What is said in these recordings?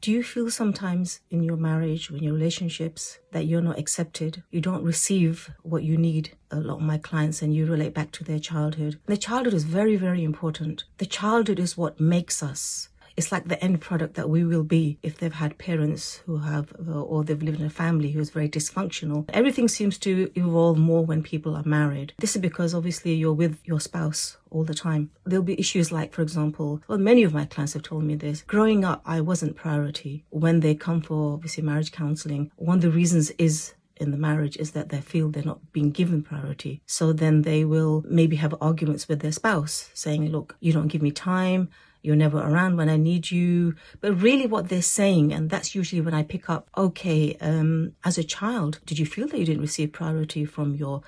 Do you feel sometimes in your marriage, in your relationships, that you're not accepted? You don't receive what you need? A lot of my clients, and you relate back to their childhood. The childhood is very, very important. The childhood is what makes us. It's like the end product that we will be if they've had parents who have, or they've lived in a family who is very dysfunctional. Everything seems to evolve more when people are married. This is because obviously you're with your spouse all the time. There'll be issues like, for example, well, many of my clients have told me this. Growing up, I wasn't priority. When they come for obviously marriage counseling, one of the reasons is in the marriage is that they feel they're not being given priority. So then they will maybe have arguments with their spouse saying, look, you don't give me time. You're never around when I need you. But really what they're saying, and that's usually when I pick up, okay, as a child, did you feel that you didn't receive priority from your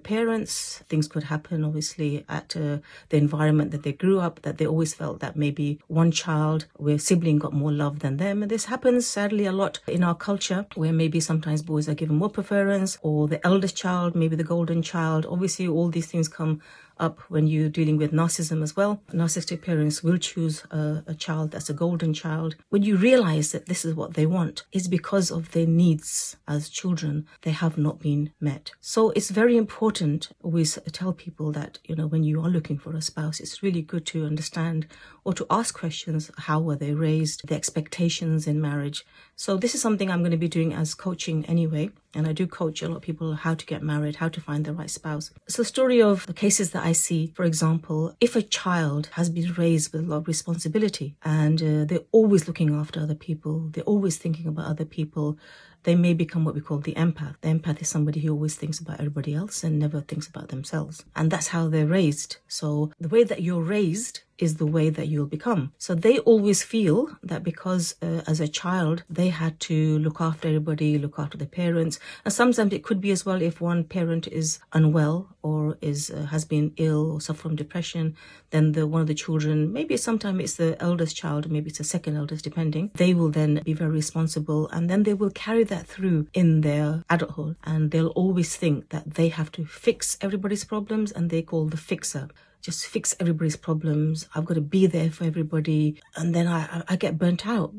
parents? Things could happen, obviously, at the environment that they grew up, that they always felt that maybe one child, where sibling got more love than them. And this happens, sadly, a lot in our culture, where maybe sometimes boys are given more preference, or the eldest child, maybe the golden child. Obviously, all these things come up when you're dealing with narcissism as well. Narcissistic parents will choose a child that's a golden child. When you realize that this is what they want, it's because of their needs as children, they have not been met. So it's very important, always tell people that, when you are looking for a spouse, it's really good to understand or to ask questions. How were they raised? The expectations in marriage. So this is something I'm going to be doing as coaching anyway. And I do coach a lot of people how to get married, how to find the right spouse. So the story of the cases that I see, for example, if a child has been raised with a lot of responsibility and they're always looking after other people, they're always thinking about other people, they may become what we call the empath. The empath is somebody who always thinks about everybody else and never thinks about themselves. And that's how they're raised. So the way that you're raised is the way that you'll become. So they always feel that because as a child, they had to look after everybody, look after their parents. And sometimes it could be as well if one parent is unwell or has been ill or suffer from depression, then one of the children, maybe sometimes it's the eldest child, maybe it's the second eldest, depending, they will then be very responsible, and then they will carry that through in their adulthood. And they'll always think that they have to fix everybody's problems, and they call the fixer. Just fix everybody's problems. I've got to be there for everybody. And then I get burnt out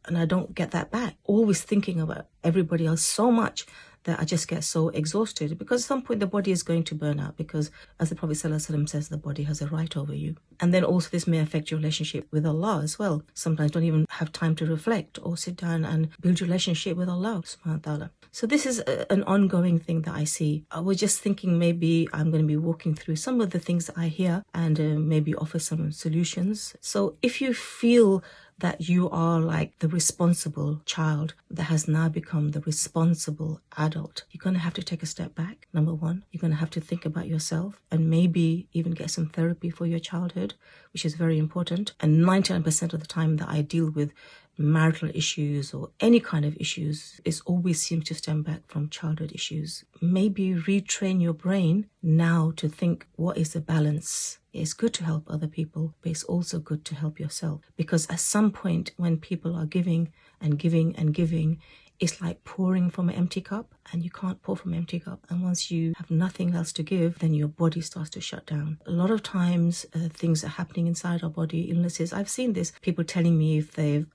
and I don't get that back. Always thinking about everybody else so much that I just get so exhausted, because at some point the body is going to burn out, because as the Prophet ﷺ says, the body has a right over you. And then also this may affect your relationship with Allah as well. Sometimes don't even have time to reflect or sit down and build your relationship with Allah subhanahu wa ta'ala. So this is an ongoing thing that I see. I was just thinking maybe I'm going to be walking through some of the things that I hear and maybe offer some solutions. So if you feel that you are like the responsible child that has now become the responsible adult, you're going to have to take a step back. Number one, you're going to have to think about yourself and maybe even get some therapy for your childhood, which is very important. And 99% of the time that I deal with marital issues or any kind of issues, it always seems to stem back from childhood issues. Maybe retrain your brain now to think, what is the balance? It's good to help other people, but it's also good to help yourself. Because at some point when people are giving and giving and giving, it's like pouring from an empty cup, and you can't pour from an empty cup. And once you have nothing else to give, then your body starts to shut down. A lot of times things are happening inside our body, illnesses. I've seen this, people telling me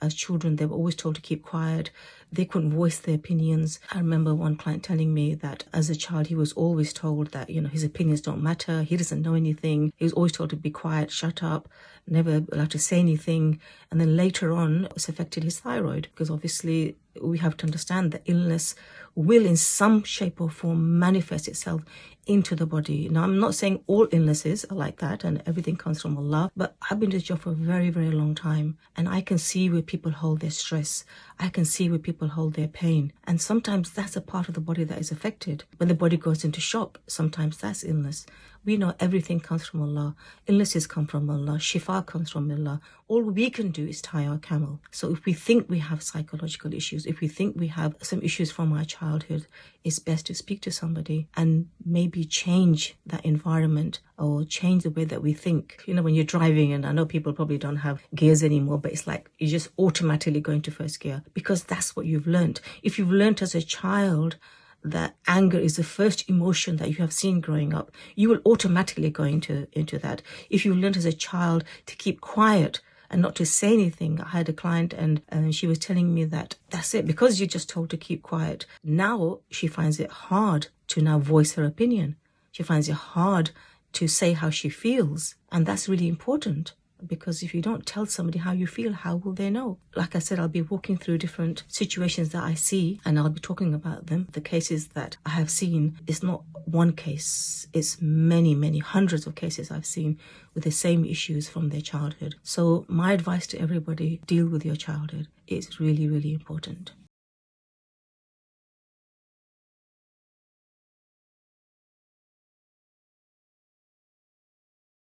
as children, they were always told to keep quiet. They couldn't voice their opinions. I remember one client telling me that as a child, he was always told that, his opinions don't matter. He doesn't know anything. He was always told to be quiet, shut up, never allowed to say anything. And then later on, it's affected his thyroid, because obviously we have to understand that illness will in some shape or form manifest itself into the body. Now, I'm not saying all illnesses are like that and everything comes from Allah, but I've been doing this job for a very, very long time, and I can see where people hold their stress. I can see where people hold their pain. And sometimes that's a part of the body that is affected. When the body goes into shock, sometimes that's illness. We know everything comes from Allah. Illnesses come from Allah. Shifa comes from Allah. All we can do is tie our camel. So if we think we have psychological issues, if we think we have some issues from our childhood, it's best to speak to somebody and maybe change that environment or change the way that we think. When you're driving, and I know people probably don't have gears anymore, but it's like you're just automatically going to first gear because that's what you've learned. If you've learned as a child that anger is the first emotion that you have seen growing up, you will automatically go into that. If you learned as a child to keep quiet and not to say anything. I had a client and she was telling me that that's it, because you're just told to keep quiet. Now she finds it hard to now voice her opinion. She finds it hard to say how she feels. And that's really important, because if you don't tell somebody how you feel, how will they know? Like I said, I'll be walking through different situations that I see and I'll be talking about them. The cases that I have seen is not one case, it's many, many hundreds of cases I've seen with the same issues from their childhood. So my advice to everybody, deal with your childhood. It's really, really important.